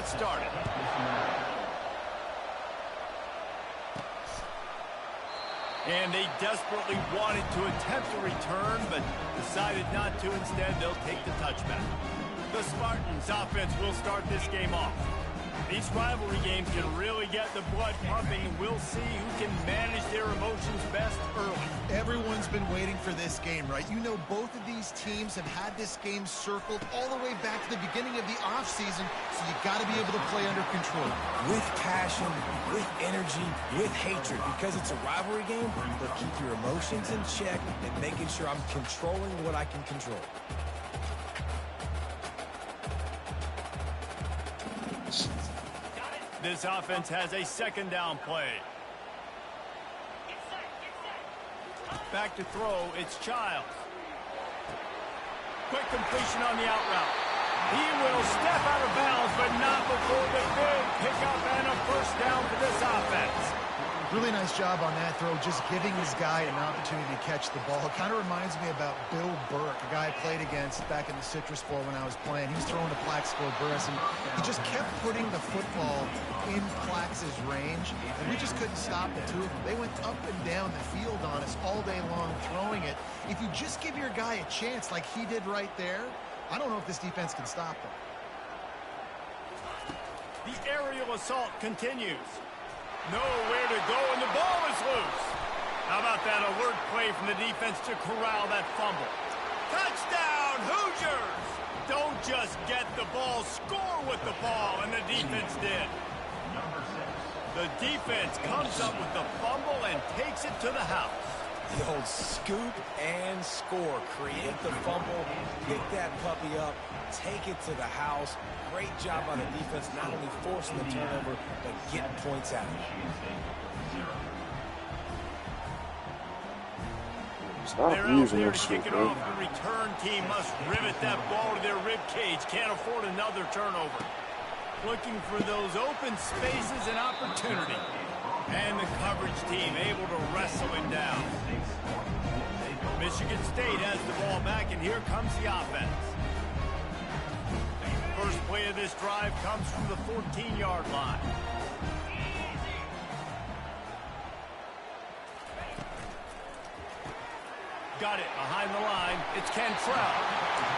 get started. And they desperately wanted to attempt a return, but decided not to. Instead, they'll take the touchback. The Spartans offense will start this game off. These rivalry games can really get the blood pumping, and we'll see who can manage their emotions best early. Everyone's been waiting for this game, right? You know, both of these teams have had this game circled all the way back to the beginning of the offseason, so you got to be able to play under control. With passion, with energy, with hatred, because it's a rivalry game, but keep your emotions in check and making sure I'm controlling what I can control. This offense has a second down play. Back to throw, it's Childs. Quick completion on the out route. He will step out of bounds, but not before the big pickup and a first down for this offense. Really nice job on that throw, just giving his guy an opportunity to catch the ball. It kind of reminds me about Bill Burke, a guy I played against back in the Citrus Bowl when I was playing. He was throwing to Plaxico Burress, and he just kept putting the football in Plax's range, and we just couldn't stop the two of them. They went up and down the field on us all day long throwing it. If you just give your guy a chance like he did right there, I don't know if this defense can stop them. The aerial assault continues. Nowhere to go, and the ball is loose. How about that alert play from the defense to corral that fumble? Touchdown, Hoosiers! Don't just get the ball, score with the ball, and the defense did. The defense comes up with the fumble and takes it to the house. The old scoop and score. Create the fumble, pick that puppy up, take it to the house. Great job on the defense, not only forcing the turnover, but getting points out of it. They're out there to kick it off. The return team must rivet that ball to their rib cage. Can't afford another turnover. Looking for those open spaces and opportunity. And the coverage team able to wrestle him down. Michigan State has the ball back, and here comes the offense. First play of this drive comes from the 14-yard line. Got it behind the line. It's Cantrell.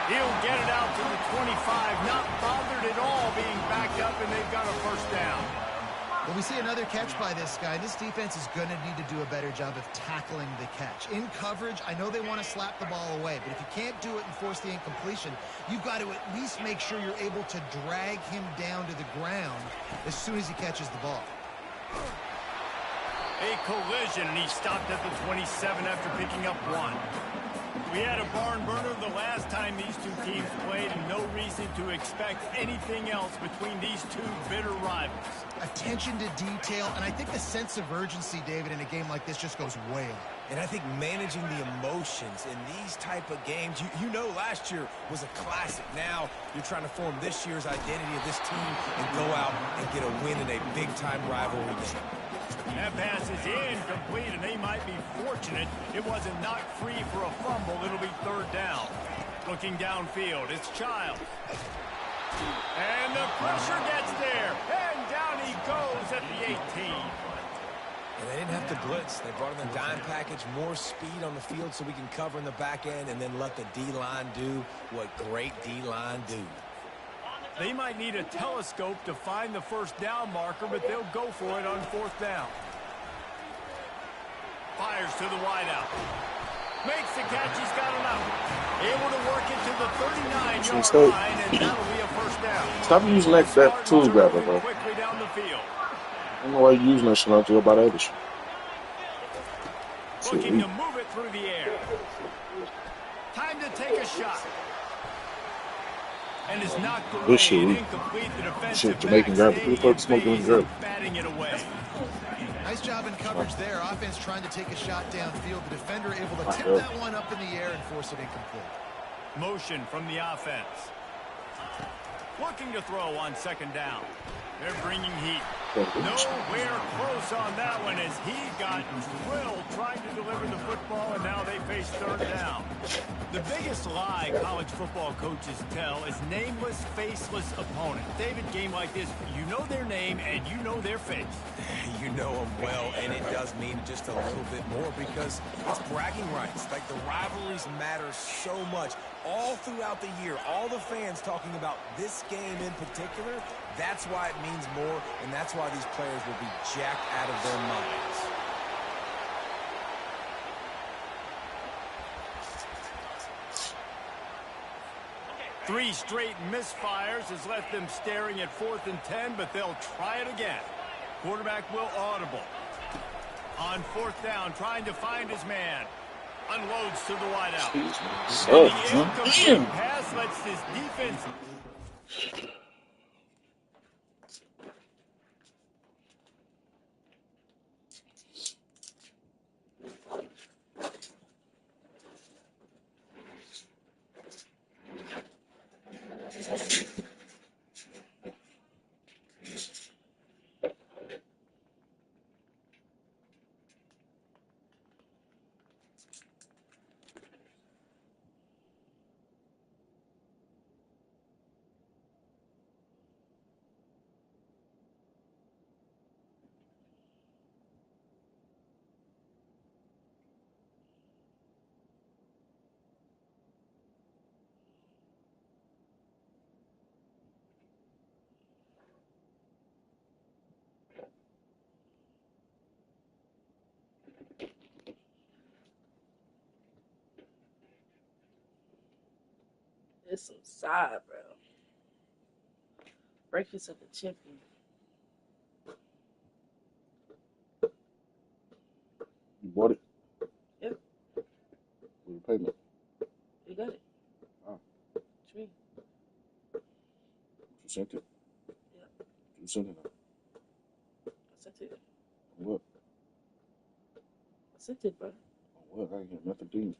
He'll get it out to the 25. Not bothered at all being backed up, and they've got a first down. Well, we see another catch by this guy. This defense is going to need to do a better job of tackling the catch. In coverage, I know they want to slap the ball away, but if you can't do it and force the incompletion, you've got to at least make sure you're able to drag him down to the ground as soon as he catches the ball. A collision, and he stopped at the 27 after picking up one. We had a barn burner the last time these two teams played, and no reason to expect anything else between these two bitter rivals. Attention to detail, and I think the sense of urgency, David, in a game like this just goes way up. And I think managing the emotions in these type of games, you know last year was a classic. Now you're trying to form this year's identity of this team and go out and get a win in a big-time rivalry game. That pass is incomplete, and they might be fortunate it wasn't knocked free for a fumble. It'll be third down. Looking downfield, it's Childs. And the pressure gets there, and down he goes at the 18. And they didn't have to blitz. They brought in the dime package, more speed on the field so we can cover in the back end and then let the D-line do what great D-line do. They might need a telescope to find the first down marker, but they'll go for it on fourth down. Fires to the wideout. Makes the catch. He's got him out. Able to work it to the 39-yard line, and that'll be a first down. Stop using that tool grabber, bro. Quickly down the field. I don't know why you're using that shit out there about other shit. Looking to move it through the air. Time to take a shot. And it's knocked away and incomplete. The defensive Jamaican grabber. Who the fuck smoking grab? Batting it away. Nice job in coverage there. Offense trying to take a shot downfield. The defender able to tip that one up in the air and force it incomplete. Motion from the offense. Looking to throw on second down. They're bringing heat. Nowhere close on that one as he got drilled trying to deliver the football, and now they face third down. The biggest lie college football coaches tell is nameless, faceless opponent. David, game like this, you know their name and you know their face. You know them well, and it does mean just a little bit more because it's bragging rights. Like, the rivalries matter so much. All throughout the year, all the fans talking about this game in particular, that's why it means more, and that's why these players will be jacked out of their minds. Three straight misfires has left them staring at 4th and 10, but they'll try it again. Quarterback will audible. On 4th down, trying to find his man. Unloads to the wideout. And the incomplete pass lets this defense... It's some side, bro. Breakfast of the champion. You bought it? Yep. For your payment? You got it. Oh. What you mean? You sent it? Yep. You sent it? I sent it. On what? I sent it, bro. On what? I ain't hear nothing, did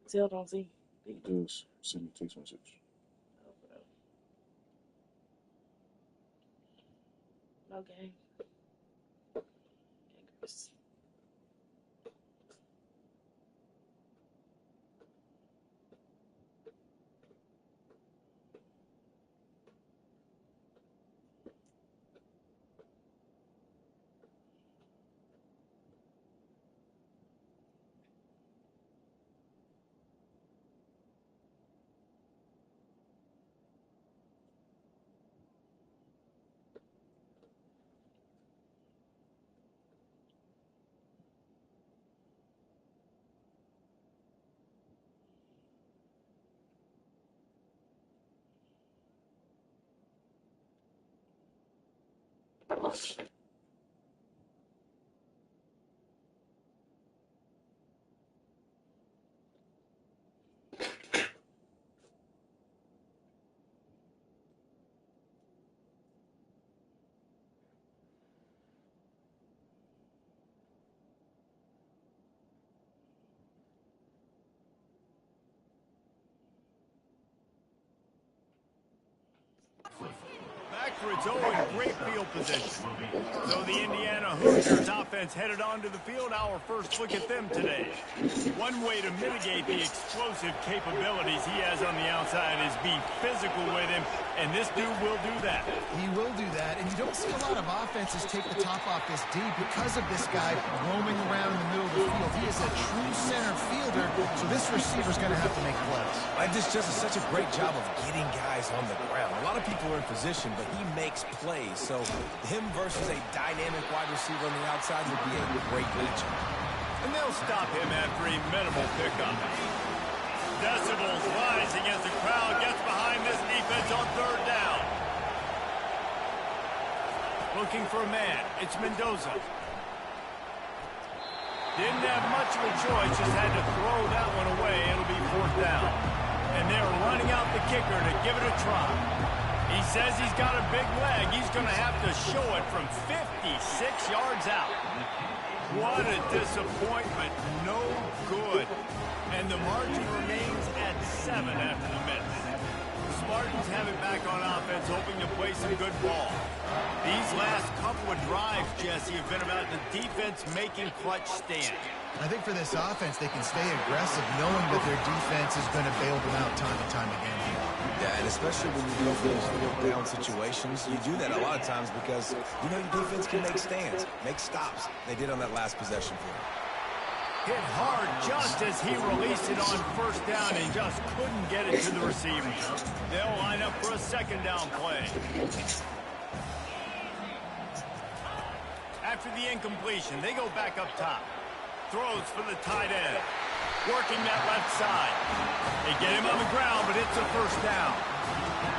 Tell don't see. it does. Send me a text message. Oh, bro. No game. Angers. Back for its own great field position. So the Indiana Hoosiers offense headed onto the field. Our first look at them today. One way to mitigate the explosive capabilities he has on the outside is be physical with him, and this dude will do that. He will do that, and you don't see a lot of offenses take the top off this D because of this guy roaming around in the middle of the field. He is a true center fielder, so this receiver's going to have to make plays. This just is such a great job of getting guys on the ground. A lot of people are in position, but he makes plays. So him versus a dynamic wide receiver on the outside would be a great matchup. And they'll stop him after a minimal pickup. Decibels rising as the crowd gets behind this defense on third down. Looking for a man. It's Mendoza. Didn't have much of a choice, just had to throw that one away. It'll be 4th down. And they're running out the kicker to give it a try. He says he's got a big leg. He's going to have to show it from 56 yards out. What a disappointment. No good. And the margin remains at 7 after the miss. Spartans have it back on offense, hoping to play some good ball. These last couple of drives, Jesse, have been about the defense making clutch stands. I think for this offense, they can stay aggressive, knowing that their defense is going to bail them out time and time again. Yeah, and especially when you go for those little down situations, you do that a lot of times because you know your defense can make stands, make stops. They did on that last possession for them. Hit hard just as he released it on first down and just couldn't get it to the receiver. They'll line up for a second down play. After the incompletion, they go back up top. Throws for the tight end. Working that left side. They get him on the ground, but it's a first down.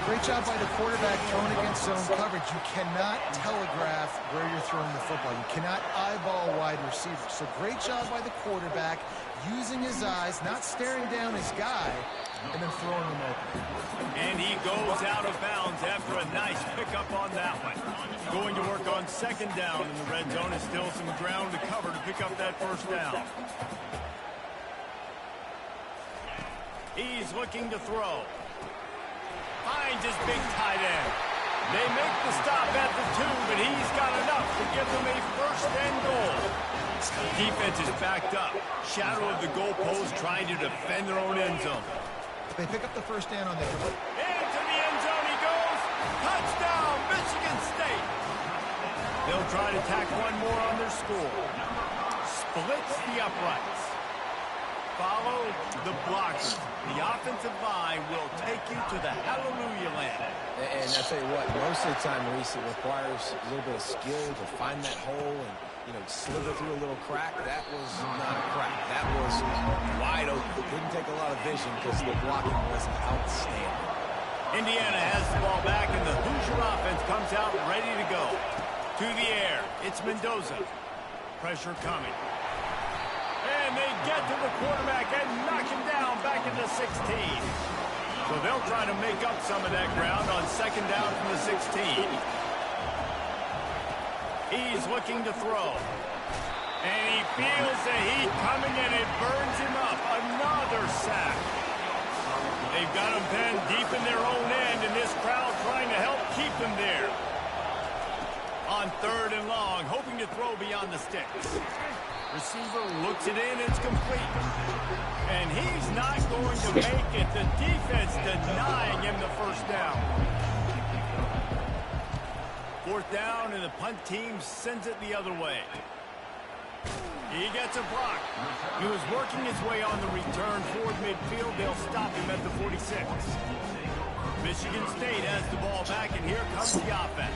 Great job by the quarterback throwing against zone coverage. You cannot telegraph where you're throwing the football. You cannot eyeball wide receivers. So great job by the quarterback using his eyes, not staring down his guy, and then throwing him open. And he goes out of bounds after a nice pickup on that one. Going to work on second down in the red zone. Is still some ground to cover to pick up that first down. He's looking to throw. Finds his big tight end. They make the stop at the 2, but he's got enough to give them a first and goal. Defense is backed up. Shadow of the goalpost trying to defend their own end zone. They pick up the first down on their... Into the end zone he goes. Touchdown, Michigan State. They'll try to tack one more on their score. Splits the uprights. Follow the blockers. The offensive line will take you to the hallelujah land. And I tell you what, most of the time, Reese, it requires a little bit of skill to find that hole and, you know, slither through a little crack. That was not a crack. That was wide open. It didn't take a lot of vision because the blocking was outstanding. Indiana has the ball back, and the Hoosier offense comes out ready to go. To the air. It's Mendoza. Pressure coming. And they get to the quarterback and knock him down back into 16. So they'll try to make up some of that ground on second down from the 16. He's looking to throw. And he feels the heat coming and it burns him up. Another sack. They've got him penned deep in their own end, and this crowd trying to help keep him there. On third and long, hoping to throw beyond the sticks. Receiver looks it in, it's complete. And he's not going to make it. The defense denying him the first down. Fourth down, and the punt team sends it the other way. He gets a block. He was working his way on the return toward midfield. They'll stop him at the 46. Michigan State has the ball back, and here comes the offense.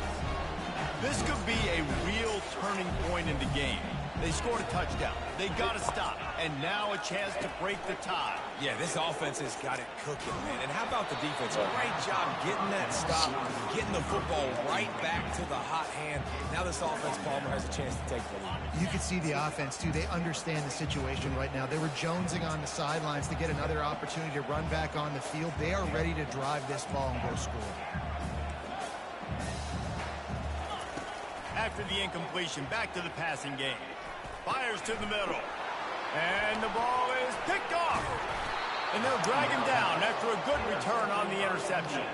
This could be a real turning point in the game. They scored a touchdown. They got to stop. And now a chance to break the tie. Yeah, this offense has got it cooking, man. And how about the defense? Great job getting that stop, getting the football right back to the hot hand. Now this offense, Palmer, has a chance to take the lead. You can see the offense, too. They understand the situation right now. They were jonesing on the sidelines to get another opportunity to run back on the field. They are ready to drive this ball and go score. After the incompletion, back to the passing game. Fires to the middle. And the ball is picked off. And they'll drag him down after a good return on the interception.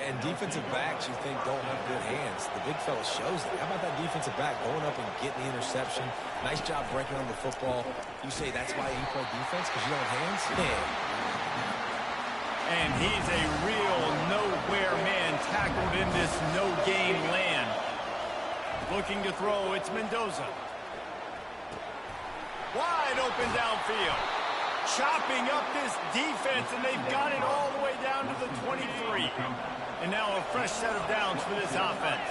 And defensive backs, you think, don't have good hands. The big fella shows it. How about that defensive back going up and getting the interception? Nice job breaking on the football. You say that's why you play defense, because you don't have hands? Yeah. And he's a real nowhere man tackled in this no-game land. Looking to throw, it's Mendoza. Wide open downfield. Chopping up this defense, and they've got it all the way down to the 23. And now a fresh set of downs for this offense.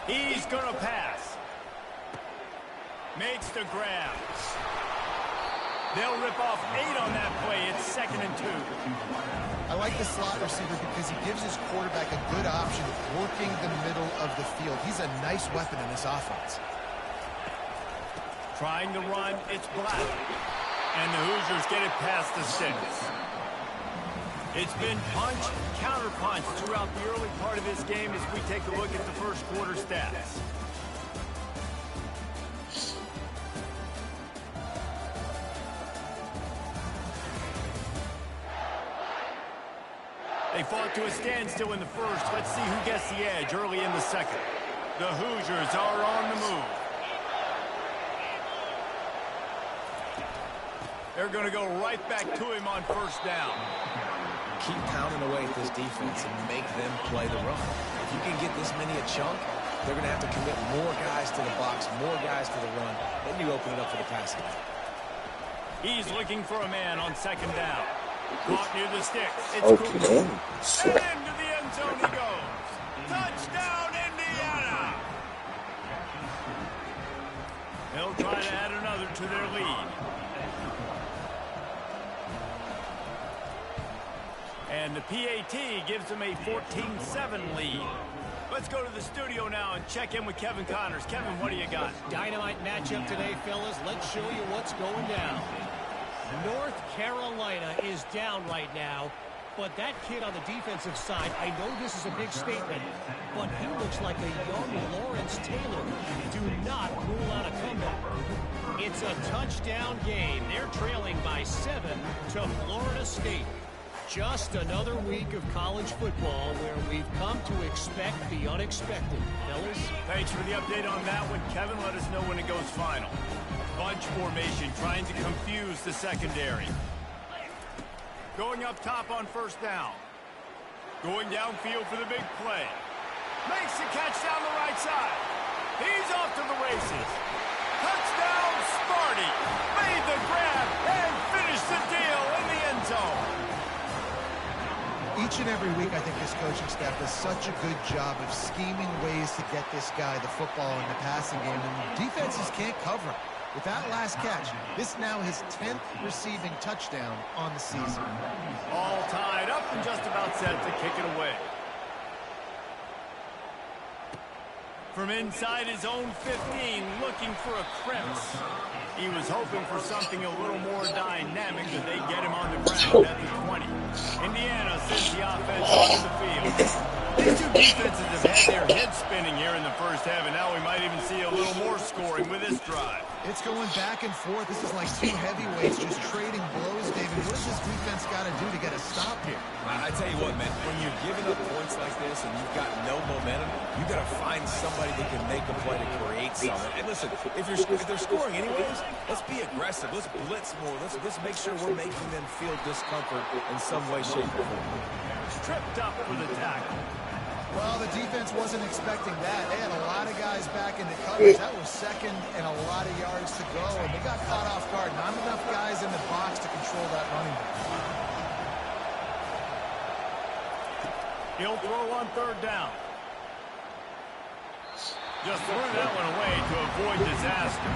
He's going to pass. Makes the grab. They'll rip off 8 on that play. It's 2nd and 2. I like the slot receiver because he gives his quarterback a good option working the middle of the field. He's a nice weapon in this offense. Trying to run, it's Black. And the Hoosiers get it past the sticks. It's been punch, counter-punch throughout the early part of this game as we take a look at the first quarter stats. They fought to a standstill in the first. Let's see who gets the edge early in the second. The Hoosiers are on the move. They're going to go right back to him on first down. Keep pounding away at this defense and make them play the run. If you can get this many a chunk, they're going to have to commit more guys to the box, more guys to the run. Then you open it up for the passing. He's looking for a man on second down. Caught near the sticks. It's Okay. Cooper. And into the end zone he goes. Touchdown, Indiana! They'll try to add another to their lead. And the PAT gives them a 14-7 lead. Let's go to the studio now and check in with Kevin Connors. Kevin, what do you got? Dynamite matchup today, fellas. Let's show you what's going down. North Carolina is down right now, but that kid on the defensive side, I know this is a big statement, but he looks like a young Lawrence Taylor. Do not rule out a comeback. It's a touchdown game. They're trailing by 7 to Florida State. Just another week of college football where we've come to expect the unexpected. Fellas? Thanks for the update on that one, Kevin. Let us know when it goes final. Bunch formation trying to confuse the secondary. Going up top on first down. Going downfield for the big play. Makes the catch down the right side. He's off to the races. Touchdown, Sparty. Made the grab and finished the deal in the end zone. Each and every week, I think this coaching staff does such a good job of scheming ways to get this guy the football in the passing game, and defenses can't cover him. With that last catch, this now his 10th receiving touchdown on the season. All tied up and just about set to kick it away. From inside his own 15, looking for a crevice. He was hoping for something a little more dynamic, but they get him on the ground at the 20. Indiana sends the offense onto the field. These two defenses have had their heads spinning here in the first half, and now we might even see a little more scoring with this drive. It's going back and forth. This is like two heavyweights just trading blows, David. What does this defense got to do to get a stop here? I tell you what, man, when you're giving up points like this and you've got no momentum, you got to find somebody that can make a play to create something. And listen, if they're scoring anyways, let's be aggressive. Let's blitz more. Let's make sure we're making them feel discomfort in some way, shape, or form. Tripped up for the tackle. Well, the defense wasn't expecting that. They had a lot of guys back in the coverage. That was second and a lot of yards to go, and they got caught off guard. Not enough guys in the box to control that running back. He'll throw on third down. Just threw that one away to avoid disaster.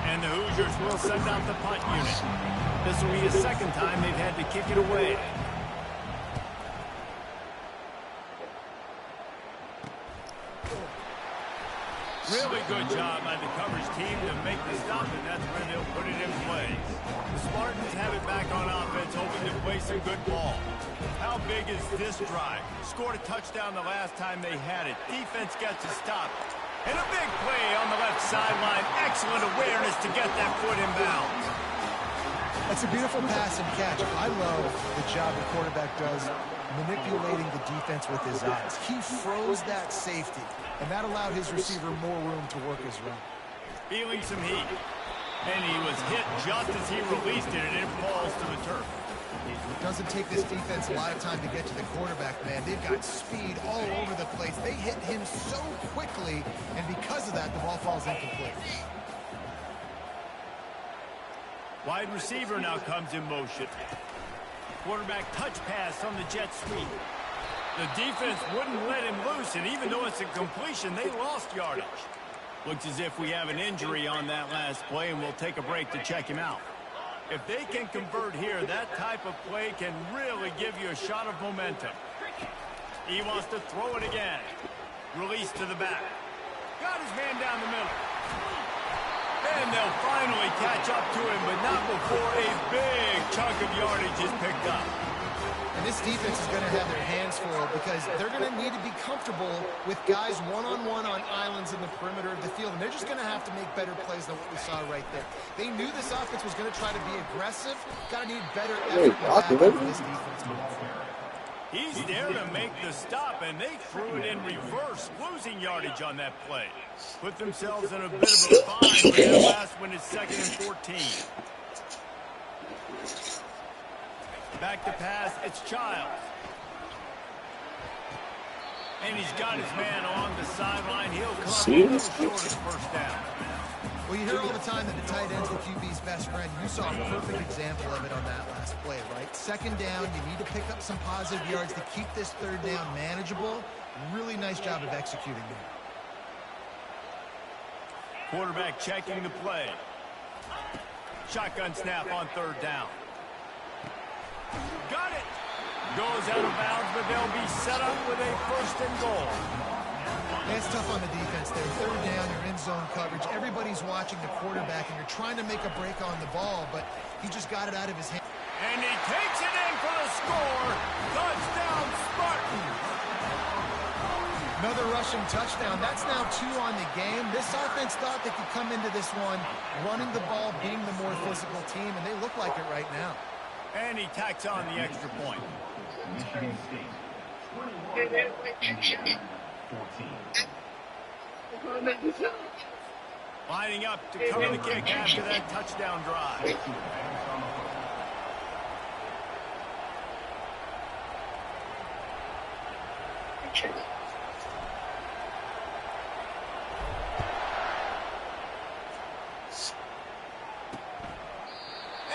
And the Hoosiers will send out the punt unit. This will be the second time they've had to kick it away. Really good job by the coverage team to make the stop, and that's where they'll put it in play. The Spartans have it back on offense, hoping to play some good ball. How big is this drive? Scored a touchdown the last time they had it. Defense gets a stop. And a big play on the left sideline. Excellent awareness to get that foot in bounds. That's a beautiful pass and catch. I love the job the quarterback does manipulating the defense with his eyes. He froze that safety, and that allowed his receiver more room to work his run. Feeling some heat. And he was hit just as he released it, and it falls to the turf. It doesn't take this defense a lot of time to get to the quarterback, man. They've got speed all over the place. They hit him so quickly, and because of that, the ball falls incomplete. Wide receiver now comes in motion. Quarterback touch pass on the jet sweep. The defense wouldn't let him loose, and even though it's a completion, they lost yardage. Looks as if we have an injury on that last play, and we'll take a break to check him out. If they can convert here, that type of play can really give you a shot of momentum. He wants to throw it again. Release to the back. Got his man down the middle. And they'll finally catch up to him, but not before a big chunk of yardage is picked up. And this defense is going to have their hands full because they're going to need to be comfortable with guys one-on-one on islands in the perimeter of the field. And they're just going to have to make better plays than what we saw right there. They knew this offense was going to try to be aggressive. Got to need better effort in the back of this defense moving forward. He's there to make the stop, and they threw it in reverse, losing yardage on that play. Put themselves in a bit of a bind with their last one is 2nd and 14. Back to pass, it's Childs. And he's got his man on the sideline. He'll come up a little short of first down. Well, you hear all the time that the tight end's the QB's best friend. You saw a perfect example of it on that last play, right? 2nd down, you need to pick up some positive yards to keep this 3rd down manageable. Really nice job of executing there. Quarterback checking the play. Shotgun snap on 3rd down. Got it! Goes out of bounds, but they'll be set up with a 1st and goal. It's tough on the defense there. 3rd down, you're in zone coverage. Everybody's watching the quarterback, and you're trying to make a break on the ball, but he just got it out of his hand. And he takes it in for the score. Touchdown, Spartans! Another rushing touchdown. That's now 2 on the game. This offense thought they could come into this one running the ball, being the more physical team, and they look like it right now. And he tacks on the extra point. Lining up to cover the kick after that touchdown drive.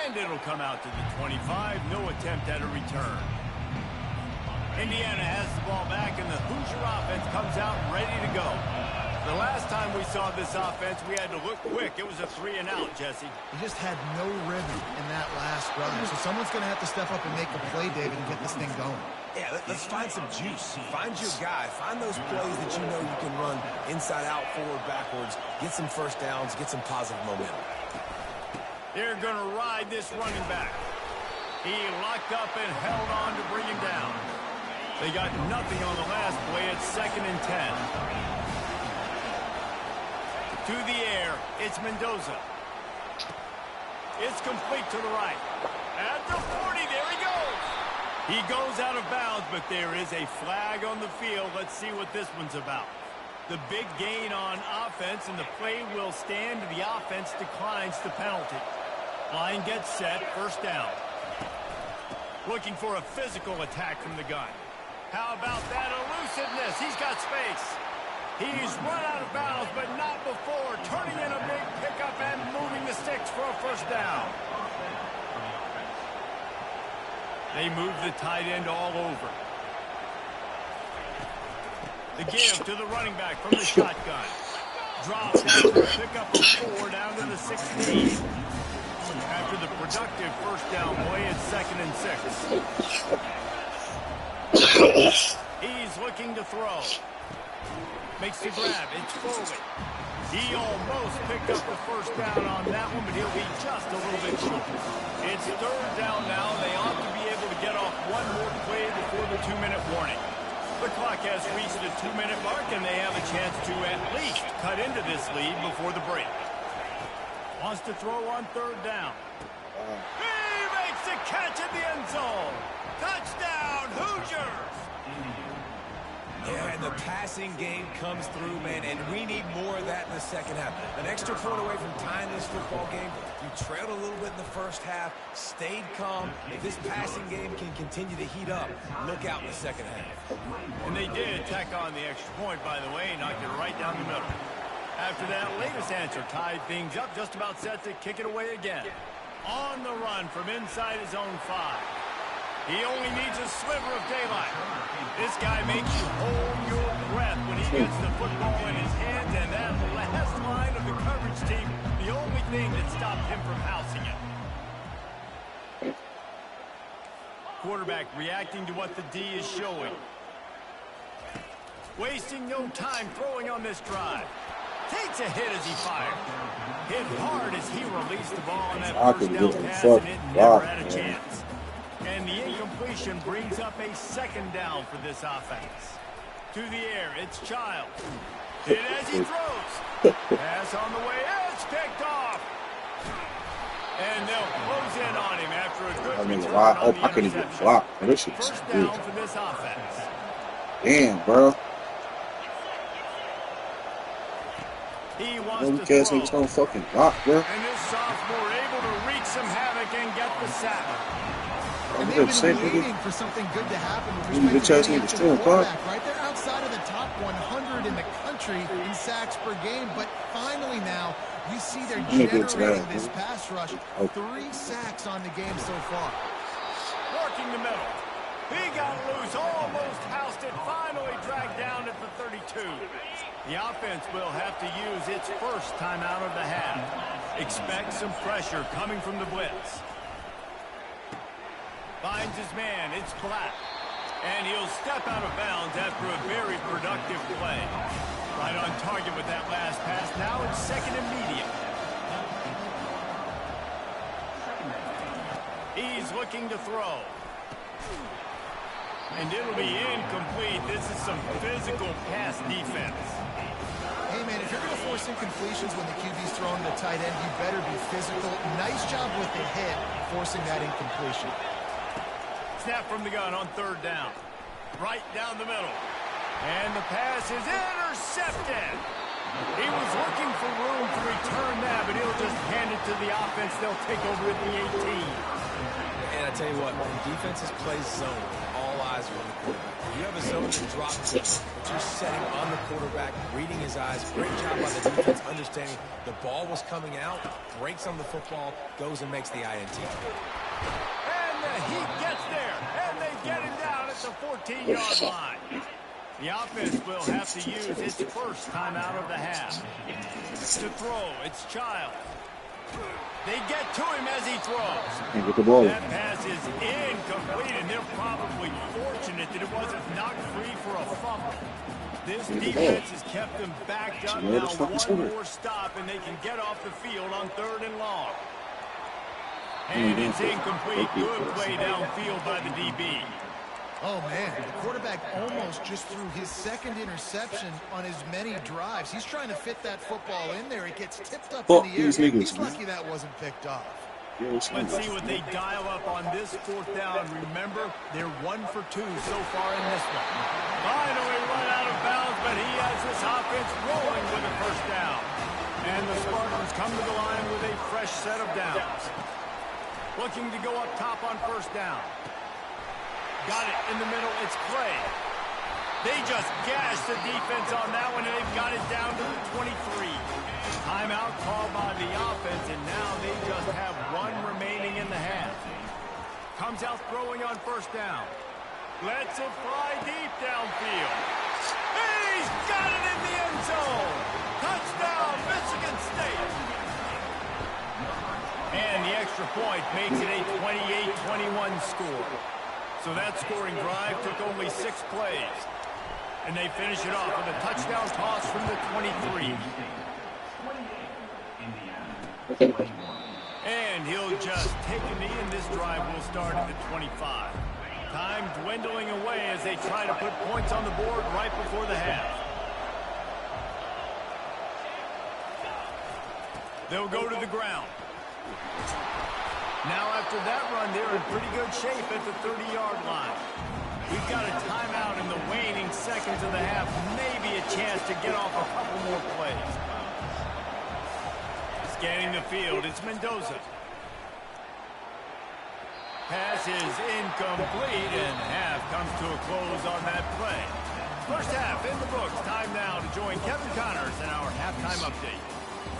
And it'll come out to the 25. No attempt at a return. Indiana has the ball back, and the Hoosier offense comes out ready to go. The last time we saw this offense, we had to look quick. It was a 3-and-out, Jesse. He just had no rhythm in that last drive. So someone's going to have to step up and make a play, David, and get this thing going. Yeah, let's find some juice. Find your guy. Find those plays that you know you can run inside out, forward, backwards. Get some 1st downs. Get some positive momentum. They're going to ride this running back. He locked up and held on to bring him down. They got nothing on the last play. It's 2nd and 10. To the air, it's Mendoza. It's complete to the right. At the 40, there he goes. He goes out of bounds, but there is a flag on the field. Let's see what this one's about. The big gain on offense, and the play will stand. The offense declines the penalty. Line gets set, 1st down. Looking for a physical attack from the gun. How about that elusiveness? He's got space. He's run out of bounds, but not before. Turning in a big pickup and moving the sticks for a 1st down. They move the tight end all over. The give to the running back from the shotgun. Drops after a pickup of 4 down to the 16. After the productive 1st down play, it's 2nd and 6. He's looking to throw. Makes the grab. It's Foley. He almost picked up the 1st down on that one, but he'll be just a little bit short. It's 3rd down now. They ought to be able to get off one more play before the 2-minute warning. The clock has reached the 2-minute mark, and they have a chance to at least cut into this lead before the break. Wants to throw on 3rd down. He makes the catch in the end zone. Touchdown, Hoosiers! Yeah, and the passing game comes through, man, and we need more of that in the 2nd half. An extra point away from tying this football game. You trailed a little bit in the 1st half, stayed calm. If this passing game can continue to heat up, look out in the 2nd half. And they did tack on the extra point, by the way, knocked it right down the middle. After that latest answer tied things up, just about set to kick it away again. On the run from inside his own 5. He only needs a sliver of daylight. This guy makes you hold your breath when he gets the football in his hands, and that last line of the coverage team, the only thing that stopped him from housing it. Quarterback reacting to what the D is showing. Wasting no time throwing on this drive. Takes a hit as he fired. Hit hard as he released the ball on that 1st down pass, and it never had a chance. And the incompletion brings up a 2nd down for this offense. To the air, it's Childs. Hit as he throws. Pass on the way, it's picked off. And they'll close in on him after a good I mean, return wide on open. the I couldn't even interception. block. Man, this shit is First good. down for this offense. Damn, bro. He wants No to cats throw. niggas don't fucking block, bro. And this sophomore able to wreak some havoc and get the sack. And they've been waiting for something good to happen with You respect to bitch-ass getting niggas after still the caught. quarterback, right? They're outside of the top 100 in the country in sacks per game, but finally now you see they're generating this pass rush. 3 sacks on the game so far. Working the middle. He got loose, almost housed it, finally dragged down at the 32. The offense will have to use its first timeout of the half. Expect some pressure coming from the blitz. Finds his man, it's Black. And he'll step out of bounds after a very productive play. Right on target with that last pass. Now it's second and medium. He's looking to throw. And it'll be incomplete. This is some physical pass defense. Hey, man, if you're going to force incompletions when the QB's throwing the tight end, you better be physical. Nice job with the hit, forcing that incompletion. Snap from the gun on third down. Right down the middle. And the pass is intercepted. He was looking for room to return that, but he'll just hand it to the offense. They'll take over at the 18. And I tell you what, when defenses play zone, all eyes are on the quarterback. You have a zone to drop kick, but you're setting on the quarterback, reading his eyes. Great job by the defense, understanding the ball was coming out, breaks on the football, goes and makes the INT. And the Heat gets there, and they get him down at the 14-yard line. The offense will have to use its first timeout of the half. To throw, it's Child. They get to him as he throws. Can't get the ball. That pass is incomplete, and they're probably fortunate that it wasn't knocked free for a fumble. This defense has kept them backed up. Now one more stop, and they can get off the field on third and long. And it's incomplete. Good play downfield by the DB. Oh, man, the quarterback almost just threw his second interception on as many drives. He's trying to fit that football in there. It gets tipped up in the air. He's lucky that wasn't picked off. Let's see what they dial up on this fourth down. Remember, they're 1 for 2 so far in this one. Finally run out of bounds, but he has this offense rolling with a first down. And the Spartans come to the line with a fresh set of downs. Looking to go up top on first down. Got it in the middle. It's Clay. They just gashed the defense on that one, and they've got it down to the 23. Timeout called by the offense, and now they just have 1 remaining in the half. Comes out throwing on first down. Lets it fly deep downfield. He's got it in the end zone. Touchdown, Michigan State. And the extra point makes it a 28-21 score. So that scoring drive took only 6 plays. And they finish it off with a touchdown toss from the 23. And he'll just take a knee, and this drive will start at the 25. Time dwindling away as they try to put points on the board right before the half. They'll go to the ground. Now after that run, they're in pretty good shape at the 30-yard line. We've got a timeout in the waning seconds of the half. Maybe a chance to get off a couple more plays. Scanning the field, it's Mendoza. Pass is incomplete, and half comes to a close on that play. First half in the books. Time now to join Kevin Connors in our halftime update.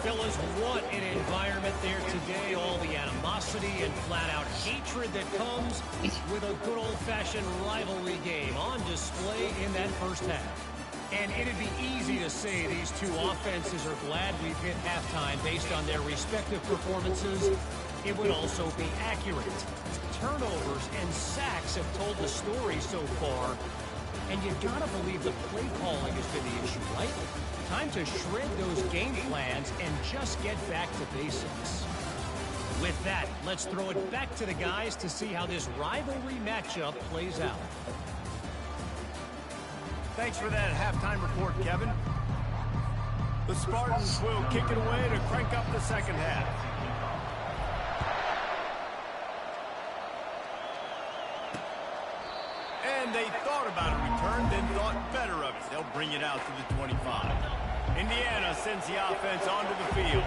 Fellas, what an environment there today. All the animosity and flat-out hatred that comes with a good old-fashioned rivalry game on display in that first half. And it'd be easy to say these two offenses are glad we've hit halftime based on their respective performances. It would also be accurate. Turnovers and sacks have told the story so far. And you gotta believe the play calling has been the issue, right? Time to shred those game plans and just get back to basics. With that, let's throw it back to the guys to see how this rivalry matchup plays out. Thanks for that halftime report, Kevin. The Spartans will kick it away to crank up the second half. thought about a return, then thought better of it. They'll bring it out to the 25. Indiana sends the offense onto the field.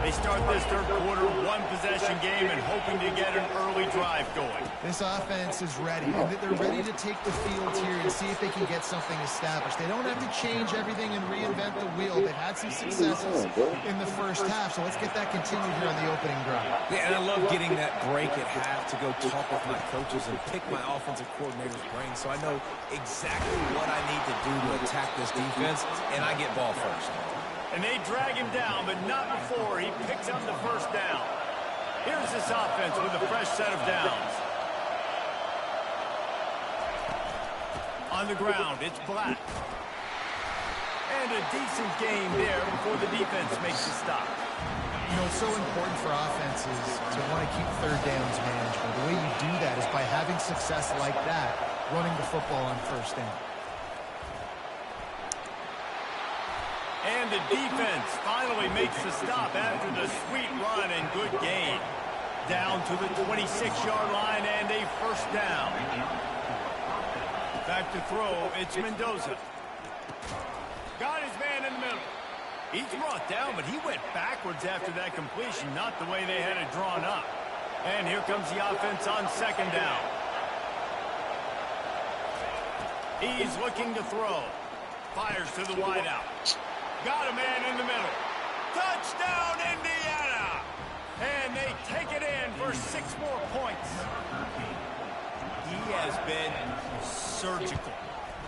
They start this third quarter one-possession game and hoping to get an early drive going. This offense is ready. They're ready to take the field here and see if they can get something established. They don't have to change everything and reinvent the wheel. They've had some successes in the first half, so let's get that continued here on the opening drive. Yeah, and I love getting that break at half to go talk with my coaches and pick my offensive coordinator's brain so I know exactly what I need to do to attack this defense, and I get ball first. And they drag him down, but not before he picks up the first down. Here's this offense with a fresh set of downs. On the ground, it's Black. And a decent game there before the defense makes a stop. You know, it's so important for offenses to want to keep third downs manageable. The way you do that is by having success like that, running the football on first down. And the defense finally makes the stop after the sweet run and good gain. Down to the 26-yard line and a first down. Back to throw, it's Mendoza. Got his man in the middle. He's brought down, but he went backwards after that completion, not the way they had it drawn up. And here comes the offense on second down. He's looking to throw. Fires to the wideout. Got a man in the middle. Touchdown, Indiana! And they take it in for 6 more points. He has been surgical.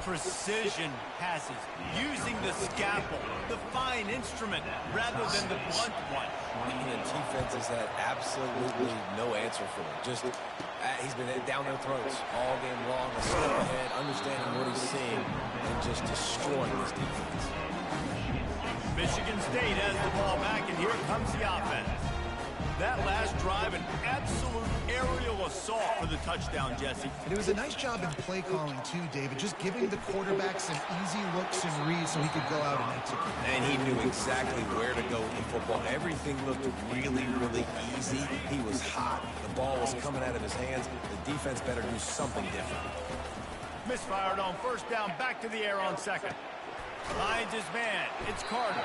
Precision passes, using the scalpel, the fine instrument, rather than the blunt one. And the defense has had absolutely no answer for him. Just, he's been down their throats all game long, a step ahead, understanding what he's seeing, and just destroying this defense. Michigan State has the ball back, and here comes the offense. That last drive, an absolute aerial assault for the touchdown, Jesse. And it was a nice job in play calling, too, David, just giving the quarterback some easy looks and reads so he could go out and execute. And he knew exactly where to go with the football. Everything looked really, really easy. He was hot. The ball was coming out of his hands. The defense better do something different. Misfired on first down, back to the air on second. Finds his man. It's Carter.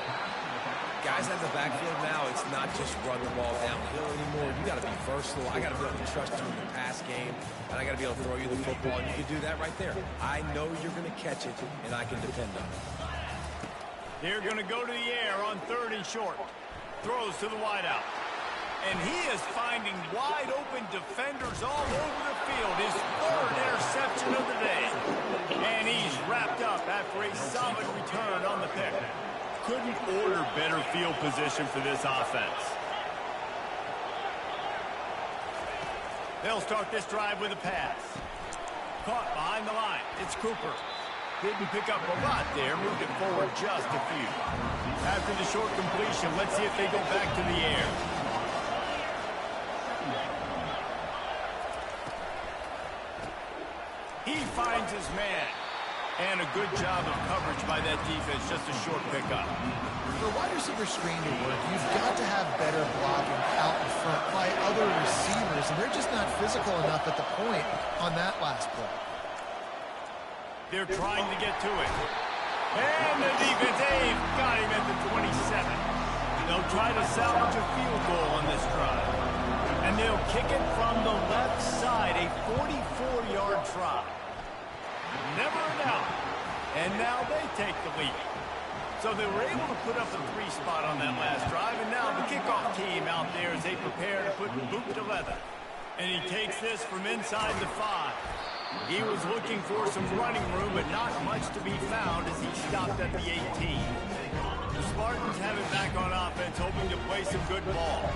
Guys at the backfield now, it's not just run the ball downhill anymore. You got to be versatile. I got to be able to trust you in the pass game, and I got to be able to throw you the football, and you can do that right there. I know you're going to catch it, and I can depend on it. They're going to go to the air on third and short. Throws to the wideout. And he is finding wide-open defenders all over the field. His 3rd interception of the day. And he's wrapped up after a solid return on the pick. Couldn't order better field position for this offense. They'll start this drive with a pass. Caught behind the line. It's Cooper. Didn't pick up a lot there. Moved it forward just a few. After the short completion, let's see if they go back to the air. He finds his man. And a good job of coverage by that defense. Just a short pickup. For a wide receiver screen to work, you've got to have better blocking out in front by other receivers. And they're just not physical enough at the point on that last play. They're trying to get to it. And the defense, they've got him at the 27. They'll try to salvage a field goal on this drive. And they'll kick it from the left side, a 44-yard try. Never a doubt. And now they take the lead. So they were able to put up a 3 spot on that last drive, and now the kickoff team out there as they prepare to put boot to leather. And he takes this from inside the 5. He was looking for some running room, but not much to be found as he stopped at the 18. The Spartans have it back on offense, hoping to play some good ball.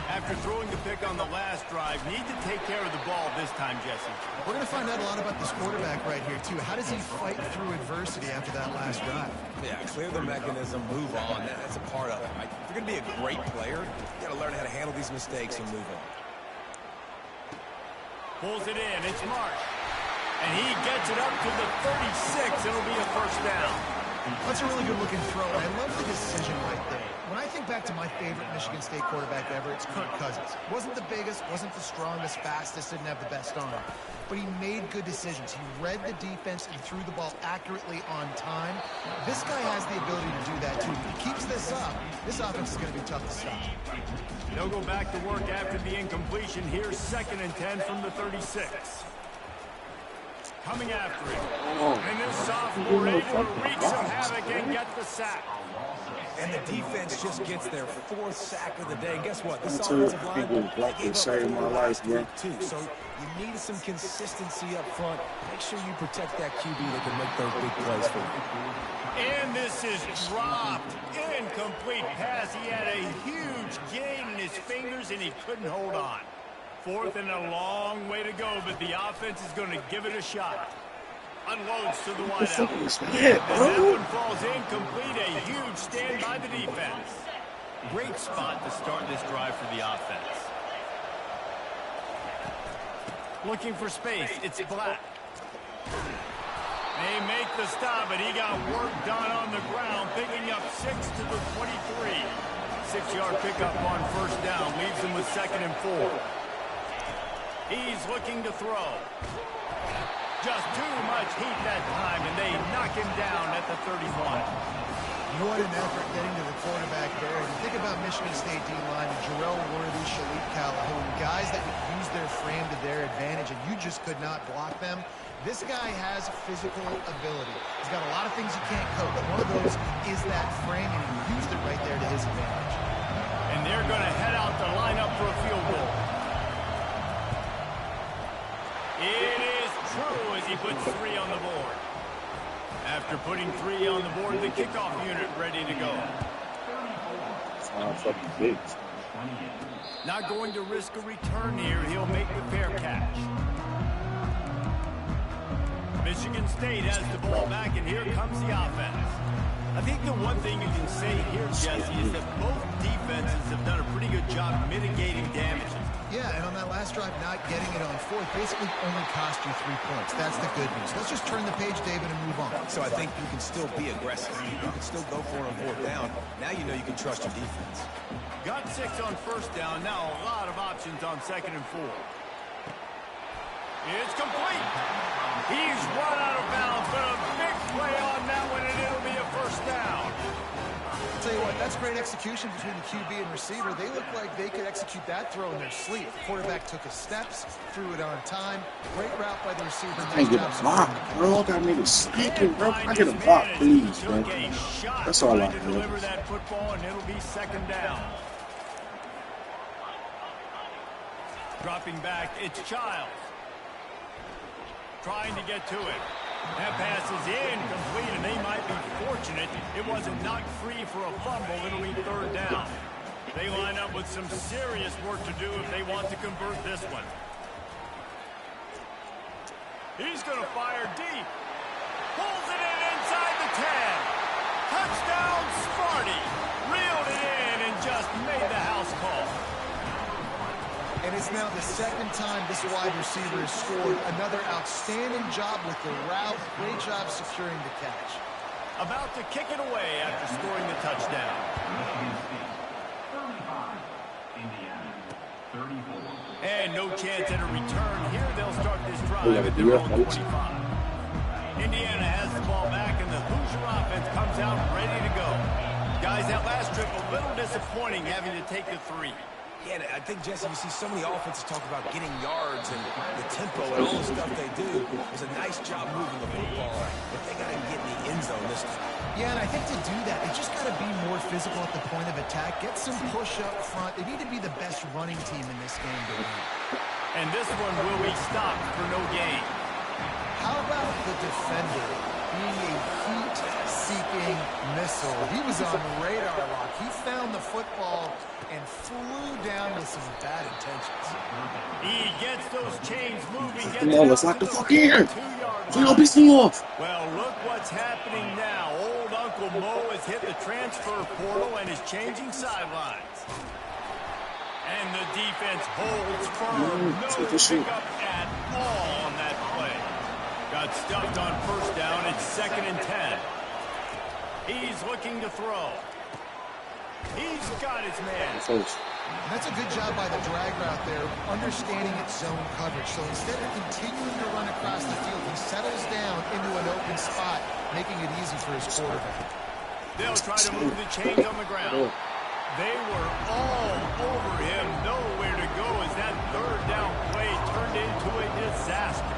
After throwing the pick on the last drive, need to take care of the ball this time, Jesse. We're going to find out a lot about this quarterback right here, too. How does he fight through adversity after that last drive? Yeah, clear the mechanism, move on. That's a part of it, right? If you're going to be a great player, you got to learn how to handle these mistakes and move on. Pulls it in. It's Marsh. And he gets it up to the 36. It'll be a first down. That's a really good-looking throw, and I love the decision right there. When I think back to my favorite Michigan State quarterback ever, it's Kirk Cousins. Wasn't the biggest, wasn't the strongest, fastest, didn't have the best arm. But he made good decisions. He read the defense and threw the ball accurately on time. This guy has the ability to do that, too. If he keeps this up, this offense is going to be tough to stop. They'll go back to work after the incompletion. Here's 2nd and 10 from the 36. Coming after him. And this sophomore able to wreak some havoc and get the sack. And the defense just gets their 4th sack of the day. And guess what? This offensive line saved my life, bro. Too. So you need some consistency up front. Make sure you protect that QB that can make those big plays for you. And this is dropped. Incomplete pass. He had a huge gain in his fingers, and he couldn't hold on. 4th and a long way to go, but the offense is going to give it a shot. Unloads to the wideout. And that one falls incomplete. A huge stand by the defense. Great spot to start this drive for the offense. Looking for space. It's Black. They make the stop, but he got work done on the ground, picking up 6 to the 23. 6-yard pickup on 1st down. Leaves him with 2nd and 4. He's looking to throw. Just too much heat that time, and they knock him down at the 31. What an effort getting to the quarterback there. You think about Michigan State D-line, Jarrell Worthy, Shalik Calhoun, guys that could use their frame to their advantage, and you just could not block them. This guy has physical ability. He's got a lot of things you can't coach. One of those is that frame, and he used it right there to his advantage. And they're going to head out to line up for a field goal. It is true as he puts 3 on the board. After putting 3 on the board, the kickoff unit ready to go. Not going to risk a return here. He'll make the fair catch. Michigan State has the ball back, and here comes the offense. I think the one thing you can say here, Jesse, is that both defenses have done a pretty good job mitigating damages. Yeah, and on that last drive, not getting it on 4th basically only cost you 3 points. That's the good news. Let's just turn the page, David, and move on. So I think you can still be aggressive. You can still go for it on 4th down. Now you know you can trust your defense. Got 6 on 1st down. Now a lot of options on 2nd and 4. It's complete. He's run out of bounds, but a big play on that one, and it'll be a 1st down. I'll tell you what, that's great execution between the QB and receiver. They look like they could execute that throw in their sleep. The quarterback took his steps, threw it on time. Great route by the receiver. I get a block, bro. Got niggas sneaking, bro. I get a block, please, bro. That's all I need. Deliver that football, and it'll be 2nd down. Dropping back, it's Childs. Trying to get to it. That pass is incomplete, and they might be fortunate it wasn't knocked free for a fumble. It'll be 3rd down. They line up with some serious work to do if they want to convert this one. He's going to fire deep. Pulls it in inside the 10. Touchdown, Sparty. Reeled it in and just made the house call. And it's now the 2nd time this wide receiver has scored. Another outstanding job with the route. Great job securing the catch. About to kick it away after scoring the touchdown. And no chance at a return here. They'll start this drive at their own 25. Indiana has the ball back, and the Hoosier offense comes out ready to go. Guys, that last trip a little disappointing having to take the 3. Yeah, I think, Jesse, you see so many offenses talk about getting yards and the tempo and all the stuff they do. It was a nice job moving the football, but they got to get in the end zone this time. Yeah, and I think to do that, they just got to be more physical at the point of attack. Get some push up front. They need to be the best running team in this game to win. And this one will be stopped for no gain. How about the defender being a heat-seeking missile? He was on radar lock. He found the football and flew down with some bad intentions. He gets those chains moving. Come on, let's lock the fuck in. Y'all piss me off. Well, look what's happening now. Old Uncle Mo has hit the transfer portal and is changing sidelines. And the defense holds firm. No pickup at all on that play. Got stuffed on 1st down. It's 2nd and 10. He's looking to throw. He's got his man. And that's a good job by the drag route there, understanding its zone coverage. So instead of continuing to run across the field, he settles down into an open spot, making it easy for his quarterback. They'll try to move the chains on the ground. They were all over him, nowhere to go as that third down play turned into a disaster.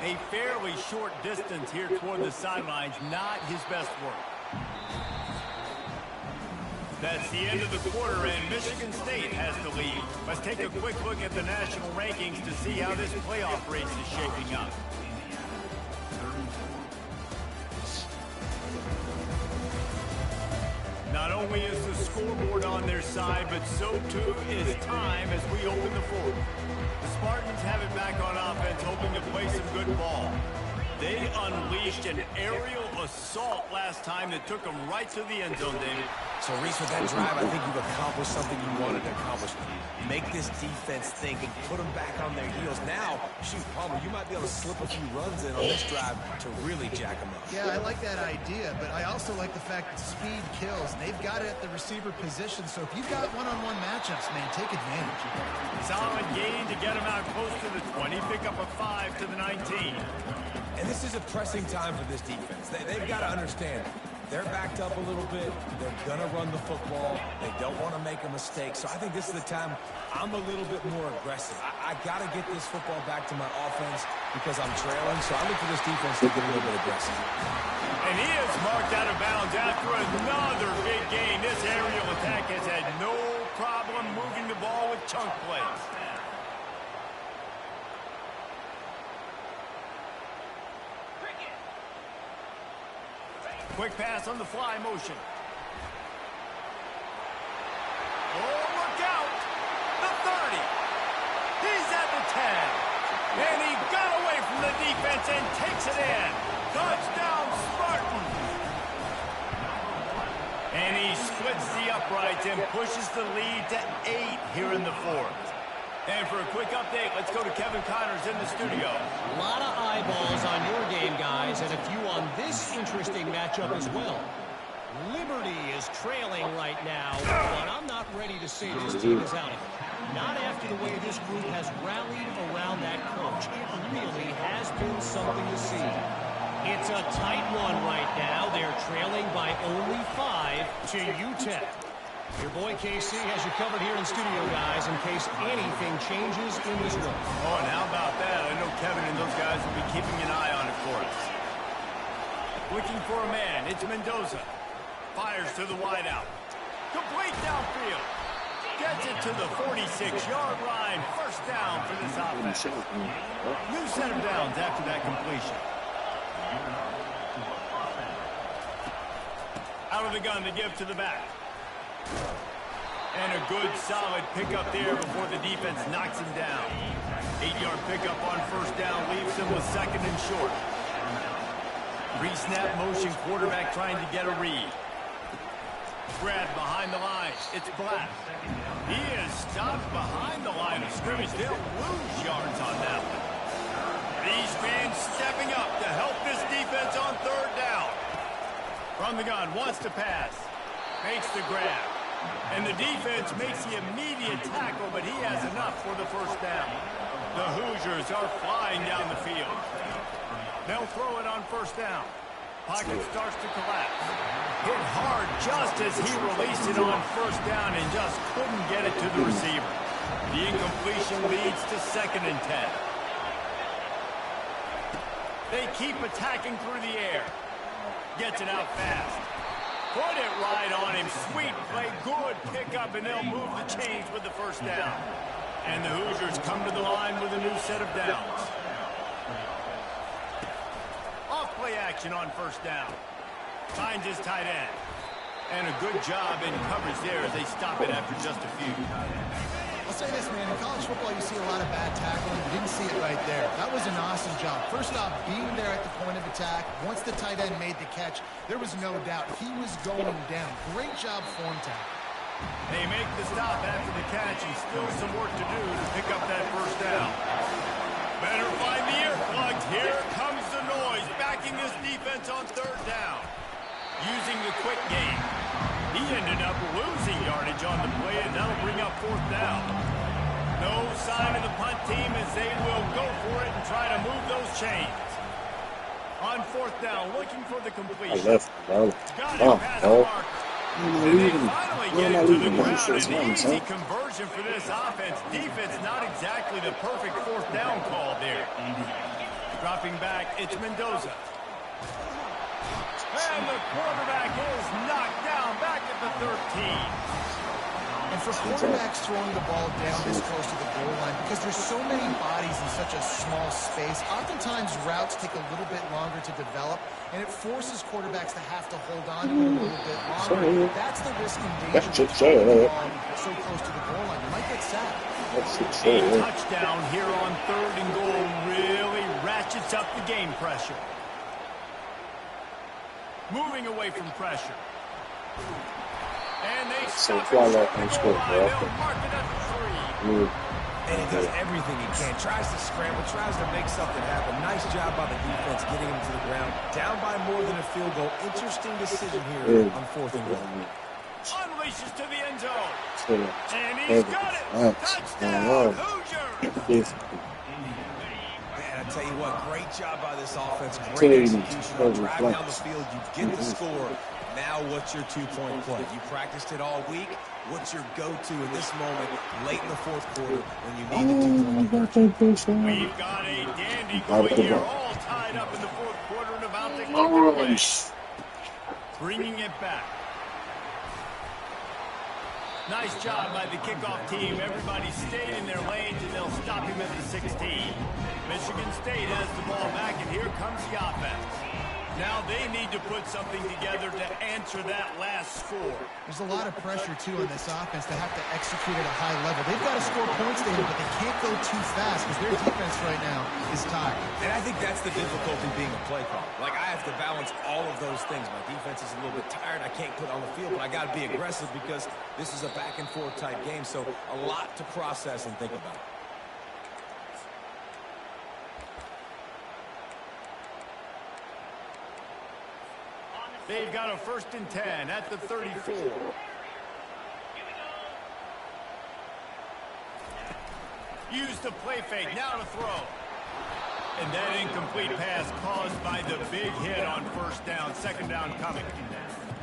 A fairly short distance here toward the sidelines, not his best work. That's the end of the quarter, and Michigan State has the lead. Let's take a quick look at the national rankings to see how this playoff race is shaping up. Not only is the scoreboard on their side, but so too is time as we open the fourth. The Spartans have it back on offense, hoping to play some good ball. They unleashed an aerial assault last time that took them right to the end zone, David. So, Reese, with that drive, I think you've accomplished something you wanted to accomplish. Make this defense think and put them back on their heels. Now, shoot, Palmer, you might be able to slip a few runs in on this drive to really jack them up. Yeah, I like that idea, but I also like the fact that speed kills. They've got it at the receiver position, so if you've got one-on-one matchups, man, take advantage. Solid gain to get them out close to the 20, pick up a 5 to the 19. And this is a pressing time for this defense. They've got to understand, they're backed up a little bit. They're going to run the football. They don't want to make a mistake. So I think this is the time I'm a little bit more aggressive. I got to get this football back to my offense because I'm trailing. So I look for this defense to get a little bit aggressive. And he is marked out of bounds after another big gain. This aerial attack has had no problem moving the ball with chunk plays. Quick pass on the fly motion. Oh, look out! The 30. He's at the 10. And he got away from the defense and takes it in. Touchdown, Spartans! And he splits the uprights and pushes the lead to 8 here in the fourth. And for a quick update, let's go to Kevin Connors in the studio. A lot of eyeballs on your game, guys, and a few on this interesting matchup as well. Liberty is trailing right now, but I'm not ready to say this team is out of it. Not after the way this group has rallied around that coach. It really has been something to see. It's a tight one right now. They're trailing by only 5 to UTEP. Your boy KC has you covered here in studio, guys, in case anything changes in this one. Oh, and how about that? I know Kevin and those guys will be keeping an eye on it for us. Looking for a man. It's Mendoza. Fires to the wideout. Complete downfield. Gets it to the 46-yard line. First down for this offense. New set of downs after that completion. Out of the gun to give to the back. And a good, solid pickup there before the defense knocks him down. 8-yard pickup on first down leaves him with second and short. Pre-snap motion, quarterback trying to get a read. Grab behind the line. It's Black. He is stopped behind the line of scrimmage. They'll lose yards on that one. These fans stepping up to help this defense on third down. From the gun, wants to pass. Makes the grab. And the defense makes the immediate tackle, but he has enough for the first down. The Hoosiers are flying down the field. They'll throw it on first down. Pocket starts to collapse. Hit hard just as he released it on first down and just couldn't get it to the receiver. The incompletion leads to second and 10. They keep attacking through the air. Gets it out fast. Put it right on him. Sweet play. Good pickup, and they'll move the chains with the first down. And the Hoosiers come to the line with a new set of downs. Off play action on first down. Finds his tight end. And a good job in coverage there as they stop it after just a few. I'll say this, man. In college football, you see a lot of bad tackling. You didn't see it right there. That was an awesome job. First off, being there at the point of attack. Once the tight end made the catch, there was no doubt he was going down. Great job form tackle. They make the stop after the catch and still some work to do to pick up that first down. Better find the earplugs. Here comes the noise, backing this defense offense on third down. Using the quick game. He ended up losing yardage on the play, and that'll bring up fourth down. No sign of the punt team as they will go for it and try to move those chains. On fourth down, looking for the completion. I left, bro. Got it past the mark. And they finally get it to the ground. An easy conversion for this offense. Defense, not exactly the perfect fourth down call there. Dropping back, it's Mendoza. And the quarterback is knocked down back at the 13. And for quarterbacks throwing the ball down this close to the goal line, because there's so many bodies in such a small space, oftentimes routes take a little bit longer to develop, and it forces quarterbacks to have to hold on to it a little bit longer. That's the risk and danger of throwing the ball so close to the goal line. You might get sacked. A touchdown here on third and goal really ratchets up the game pressure. Moving away from pressure. And they stop it. They'll mark it at the 3. And he does everything he can. Tries to scramble, tries to make something happen. Nice job by the defense getting him to the ground. Down by more than a field goal. Interesting decision here on fourth and goal. Unleashes to the end zone. And he's got it. Touchdown, Hoosiers. Man, I tell you what, great job by this offense. Great execution. Drive down the field, you get the score. Now what's your two-point play? You practiced it all week. What's your go-to in this moment late in the fourth quarter when you need the two-point conversion? We've got a dandy going here, all tied up in the fourth quarter and about to kick the play. Bringing it back. Nice job by the kickoff team. Everybody stayed in their lanes, and they'll stop him at the 16. Michigan State has the ball back, and here comes the offense. Now they need to put something together to answer that last score. There's a lot of pressure, too, on this offense to have to execute at a high level. They've got to score points there, but they can't go too fast because their defense right now is tired. And I think that's the difficulty being a play caller. Like, I have to balance all of those things. My defense is a little bit tired. I can't put on the field, but I got to be aggressive because this is a back-and-forth type game, so a lot to process and think about. They've got a 1st and 10 at the 34. Use the play fake, now to throw. And that incomplete pass caused by the big hit on first down, second down coming.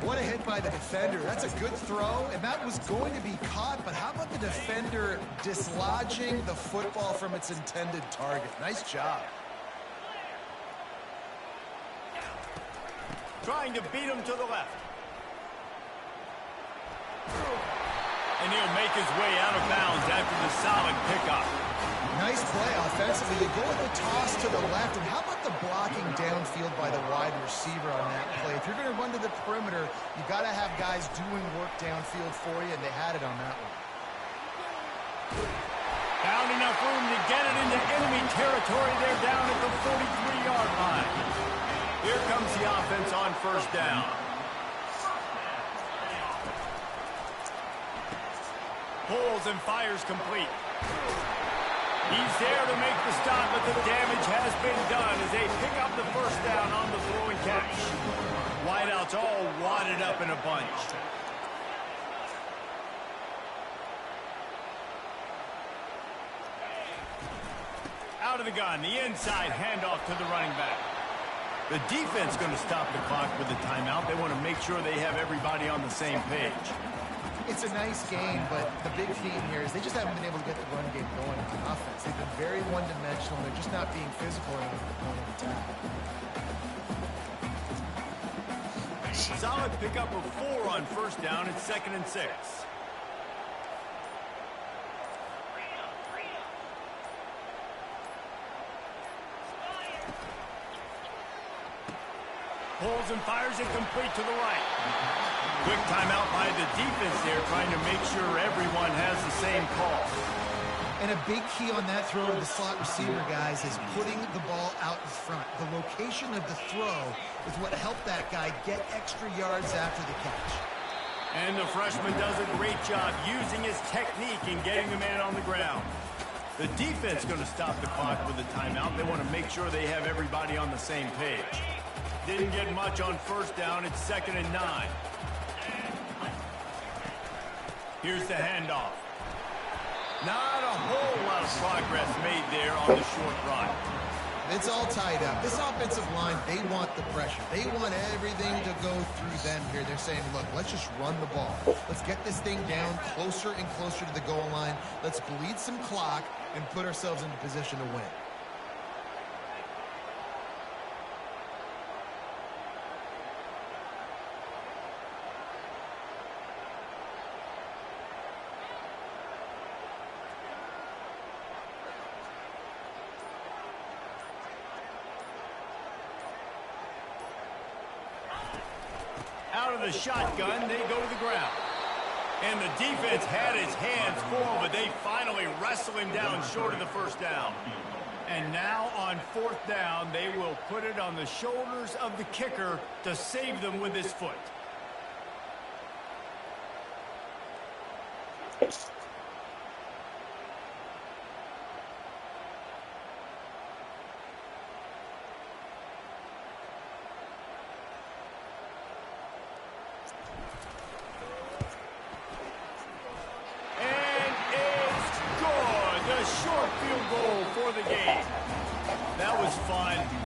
What a hit by the defender. That's a good throw, and that was going to be caught, but how about the defender dislodging the football from its intended target? Nice job. Trying to beat him to the left. And he'll make his way out of bounds after the solid pickup. Nice play offensively. They go with the toss to the left, and how about the blocking downfield by the wide receiver on that play? If you're going to run to the perimeter, you got to have guys doing work downfield for you, and they had it on that one. Found enough room to get it into enemy territory. They're down at the 43-yard line. Here comes the offense on first down. Pulls and fires complete. He's there to make the stop, but the damage has been done as they pick up the first down on the throw and catch. Wideouts all wadded up in a bunch. Out of the gun, the inside handoff to the running back. The defense going to stop the clock with the timeout. They want to make sure they have everybody on the same page. It's a nice game, but the big theme here is they just haven't been able to get the run game going on offense. They've been very one-dimensional. They're just not being physical enough at the point of attack. Solid pickup of 4 on first down. It's 2nd and 6. Pulls and fires it complete to the right. Quick timeout by the defense there, trying to make sure everyone has the same call. And a big key on that throw to the slot receiver, guys, is putting the ball out in front. The location of the throw is what helped that guy get extra yards after the catch. And the freshman does a great job using his technique and getting the man on the ground. The defense going to stop the clock with the timeout. They want to make sure they have everybody on the same page. Didn't get much on first down. It's 2nd and 9. Here's the handoff. Not a whole lot of progress made there on the short run. It's all tied up. This offensive line, they want the pressure. They want everything to go through them here. They're saying, look, let's just run the ball. Let's get this thing down closer and closer to the goal line. Let's bleed some clock and put ourselves into position to win. Out of the shotgun, they go to the ground. And the defense had his hands full, but they finally wrestle him down short of the first down. And now on 4th down, they will put it on the shoulders of the kicker to save them with his foot.